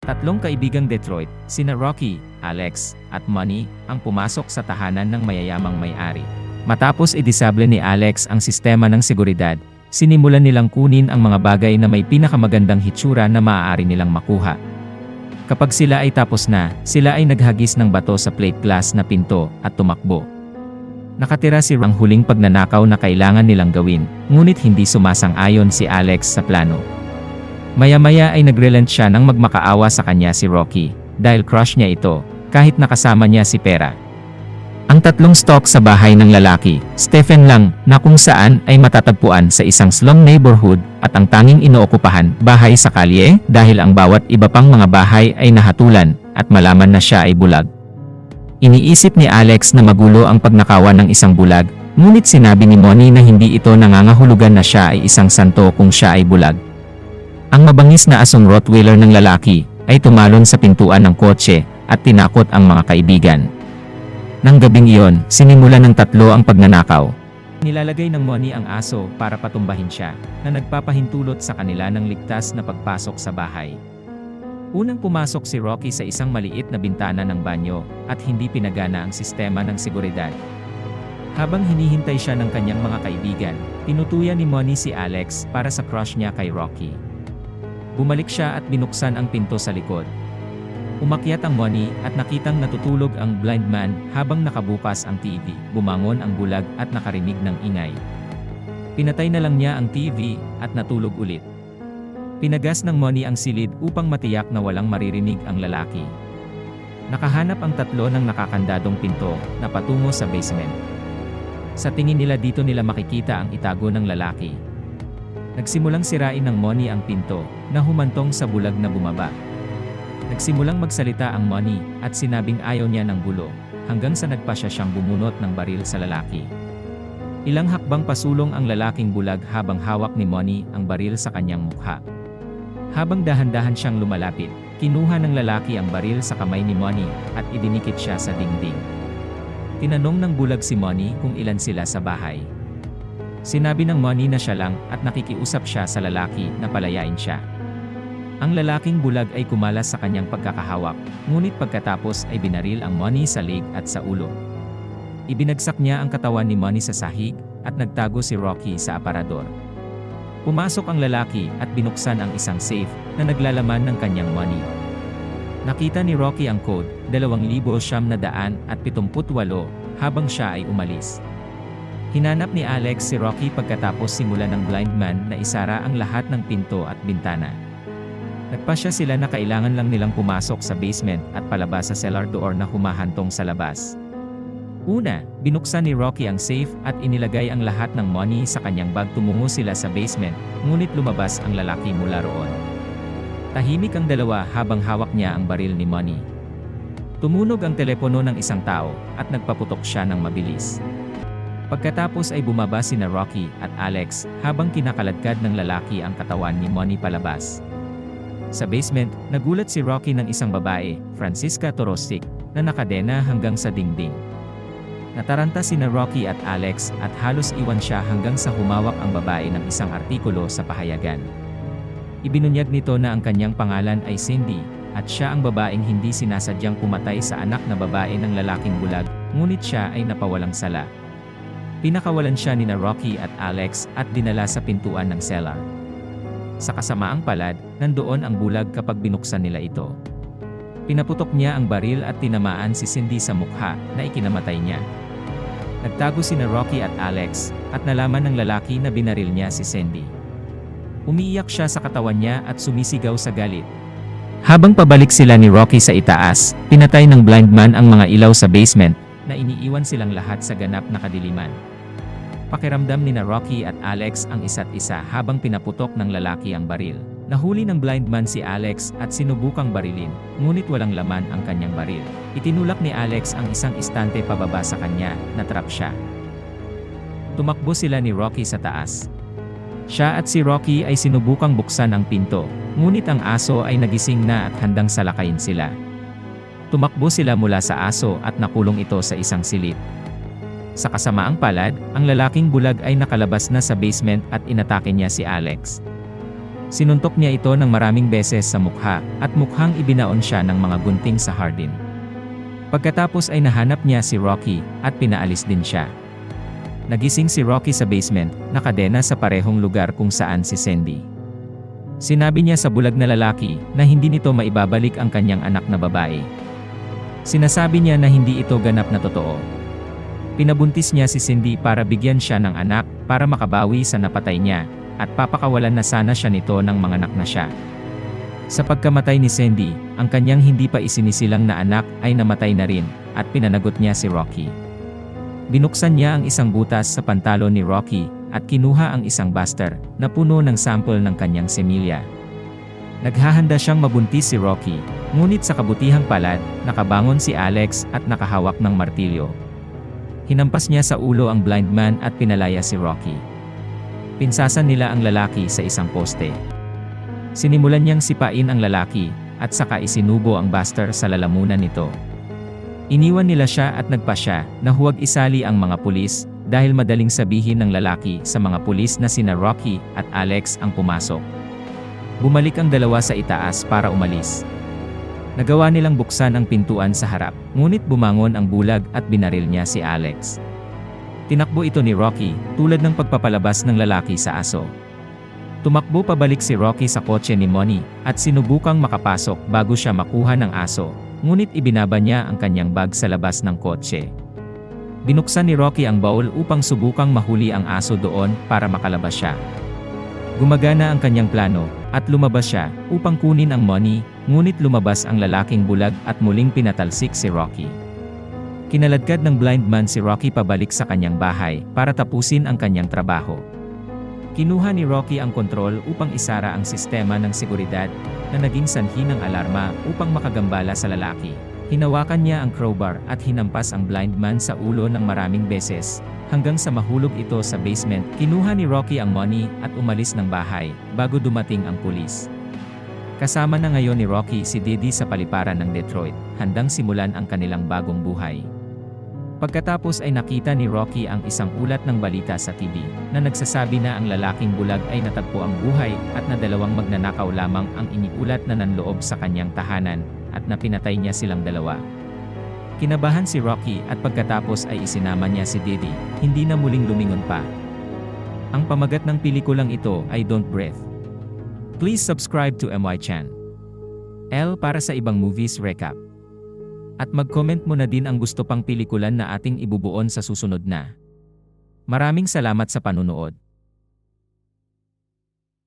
Tatlong kaibigang Detroit, sina Rocky, Alex, at Money, ang pumasok sa tahanan ng mayayamang may-ari. Matapos idisable ni Alex ang sistema ng seguridad, sinimulan nilang kunin ang mga bagay na may pinakamagandang hitsura na maaari nilang makuha. Kapag sila ay tapos na, sila ay naghagis ng bato sa plate glass na pinto at tumakbo. Nakatira si ang huling pagnanakaw na kailangan nilang gawin, ngunit hindi sumasang-ayon si Alex sa plano. Maya-maya ay nagrelent siya nang magmakaawa sa kanya si Rocky, dahil crush niya ito, kahit nakasama niya si Pera. Ang tatlong stalk sa bahay ng lalaki, Stephen lang, na kung saan ay matatagpuan sa isang slum neighborhood, at ang tanging inookupahan, bahay sa kalye, dahil ang bawat iba pang mga bahay ay nahatulan, at malaman na siya ay bulag. Iniisip ni Alex na magulo ang pagnakawan ng isang bulag, ngunit sinabi ni Money na hindi ito nangangahulugan na siya ay isang santo kung siya ay bulag. Ang mabangis na asong Rottweiler ng lalaki ay tumalon sa pintuan ng kotse at tinakot ang mga kaibigan. Nang gabing iyon, sinimulan ng tatlo ang pagnanakaw. Nilalagay ng Money ang aso para patumbahin siya, na nagpapahintulot sa kanila ng ligtas na pagpasok sa bahay. Unang pumasok si Rocky sa isang maliit na bintana ng banyo at hindi pinagana ang sistema ng seguridad. Habang hinihintay siya ng kanyang mga kaibigan, tinutuyan ni Money si Alex para sa crush niya kay Rocky. Bumalik siya at binuksan ang pinto sa likod. Umakyat ang Money at nakitang natutulog ang blind man habang nakabukas ang TV. Bumangon ang bulag at nakarinig ng ingay. Pinatay na lang niya ang TV at natulog ulit. Pinagas ng Money ang silid upang matiyak na walang maririnig ang lalaki. Nakahanap ang tatlo ng nakakandadong pinto na patungo sa basement. Sa tingin nila dito nila makikita ang itago ng lalaki. Nagsimulang sirain ng Money ang pinto, na humantong sa bulag na bumaba. Nagsimulang magsalita ang Money, at sinabing ayaw niya ng gulo, hanggang sa nagpasya siyang bumunot ng baril sa lalaki. Ilang hakbang pasulong ang lalaking bulag habang hawak ni Money ang baril sa kanyang mukha. Habang dahan-dahan siyang lumalapit, kinuha ng lalaki ang baril sa kamay ni Money, at idinikit siya sa dingding. Tinanong ng bulag si Money kung ilan sila sa bahay. Sinabi ng Money na siya lang at nakikiusap siya sa lalaki na palayain siya. Ang lalaking bulag ay kumalas sa kanyang pagkakahawak, ngunit pagkatapos ay binaril ang Money sa leg at sa ulo. Ibinagsak niya ang katawan ni Money sa sahig at nagtago si Rocky sa aparador. Pumasok ang lalaki at binuksan ang isang safe na naglalaman ng kanyang money. Nakita ni Rocky ang code, 2,978, habang siya ay umalis. Hinanap ni Alex si Rocky pagkatapos simulan ng blind man na isara ang lahat ng pinto at bintana. Nagpasya sila na kailangan lang nilang pumasok sa basement at palabas sa cellar door na humahantong sa labas. Una, binuksan ni Rocky ang safe at inilagay ang lahat ng money sa kanyang bag. Tumungo sila sa basement, ngunit lumabas ang lalaki mula roon. Tahimik ang dalawa habang hawak niya ang baril ni Money. Tumunog ang telepono ng isang tao at nagpaputok siya ng mabilis. Pagkatapos ay bumaba sina Rocky at Alex habang kinakaladkad ng lalaki ang katawan ni Money palabas. Sa basement, nagulat si Rocky ng isang babae, Francisca Torostic, na nakadena hanggang sa dingding. Nataranta sina Rocky at Alex at halos iwan siya hanggang sa humawak ang babae ng isang artikulo sa pahayagan. Ibinunyag nito na ang kanyang pangalan ay Cindy, at siya ang babaeng hindi sinasadyang pumatay sa anak na babae ng lalaking bulag, ngunit siya ay napawalang sala. Pinakawalan siya ni Rocky at Alex at dinala sa pintuan ng cellar. Sa kasamaang palad, nandoon ang bulag kapag binuksan nila ito. Pinaputok niya ang baril at tinamaan si Cindy sa mukha na ikinamatay niya. Nagtago sina Rocky at Alex at nalaman ng lalaki na binaril niya si Cindy. Umiiyak siya sa katawan niya at sumisigaw sa galit. Habang pabalik sila ni Rocky sa itaas, pinatay ng blind man ang mga ilaw sa basement na iniiwan silang lahat sa ganap na kadiliman. Pakiramdam ni Rocky at Alex ang isa't isa habang pinaputok ng lalaki ang baril. Nahuli ng blind man si Alex at sinubukang barilin, ngunit walang laman ang kanyang baril. Itinulak ni Alex ang isang istante pababa sa kanya, natrap siya. Tumakbo sila ni Rocky sa taas. Siya at si Rocky ay sinubukang buksan ang pinto, ngunit ang aso ay nagising na at handang salakayin sila. Tumakbo sila mula sa aso at nakulong ito sa isang silid. Sa kasamaang palad, ang lalaking bulag ay nakalabas na sa basement at inatake niya si Alex. Sinuntok niya ito ng maraming beses sa mukha at mukhang ibinaon siya ng mga gunting sa hardin. Pagkatapos ay nahanap niya si Rocky at pinaalis din siya. Nagising si Rocky sa basement, nakadena sa parehong lugar kung saan si Cindy. Sinabi niya sa bulag na lalaki na hindi nito maibabalik ang kanyang anak na babae. Sinasabi niya na hindi ito ganap na totoo. Pinabuntis niya si Cindy para bigyan siya ng anak para makabawi sa napatay niya at papakawalan na sana siya nito ng mga anak na siya. Sa pagkamatay ni Cindy, ang kanyang hindi pa isinisilang na anak ay namatay na rin at pinanagot niya si Rocky. Binuksan niya ang isang butas sa pantalon ni Rocky at kinuha ang isang buster na puno ng sample ng kanyang semilya. Naghahanda siyang mabuntis si Rocky, ngunit sa kabutihang palad, nakabangon si Alex at nakahawak ng martilyo. Hinampas niya sa ulo ang blind man at pinalaya si Rocky. Pinsasan nila ang lalaki sa isang poste. Sinimulan niyang sipain ang lalaki at saka isinubo ang buster sa lalamunan nito. Iniwan nila siya at nagpasya na huwag isali ang mga pulis dahil madaling sabihin ng lalaki sa mga pulis na sina Rocky at Alex ang pumasok. Bumalik ang dalawa sa itaas para umalis. Nagawa nilang buksan ang pintuan sa harap, ngunit bumangon ang bulag at binaril niya si Alex. Tinakbo ito ni Rocky, tulad ng pagpapalabas ng lalaki sa aso. Tumakbo pabalik si Rocky sa kotse ni Money, at sinubukang makapasok bago siya makuha ng aso, ngunit ibinaba niya ang kanyang bag sa labas ng kotse. Binuksan ni Rocky ang baul upang subukang mahuli ang aso doon para makalabas siya. Gumagana ang kanyang plano, at lumabas siya upang kunin ang Money, ngunit lumabas ang lalaking bulag at muling pinatalsik si Rocky. Kinaladkad ng blind man si Rocky pabalik sa kanyang bahay para tapusin ang kanyang trabaho. Kinuha ni Rocky ang kontrol upang isara ang sistema ng seguridad na naging sanhi ng alarma upang makagambala sa lalaki. Hinawakan niya ang crowbar at hinampas ang blind man sa ulo ng maraming beses, hanggang sa mahulog ito sa basement. Kinuha ni Rocky ang Money at umalis ng bahay bago dumating ang pulis. Kasama na ngayon ni Rocky si Diddy sa paliparan ng Detroit, handang simulan ang kanilang bagong buhay. Pagkatapos ay nakita ni Rocky ang isang ulat ng balita sa TV, na nagsasabi na ang lalaking bulag ay natagpo ang buhay at na dalawang magnanakaw lamang ang iniulat na nanloob sa kanyang tahanan, at na pinatay niya silang dalawa. Kinabahan si Rocky at pagkatapos ay isinama niya si Diddy, hindi na muling lumingon pa. Ang pamagat ng pelikulang ito ay Don't Breathe. Please subscribe to MY Chan L para sa ibang movies recap. At mag-comment mo na din ang gusto pang pelikulan na ating ibubuon sa susunod na. Maraming salamat sa panunood.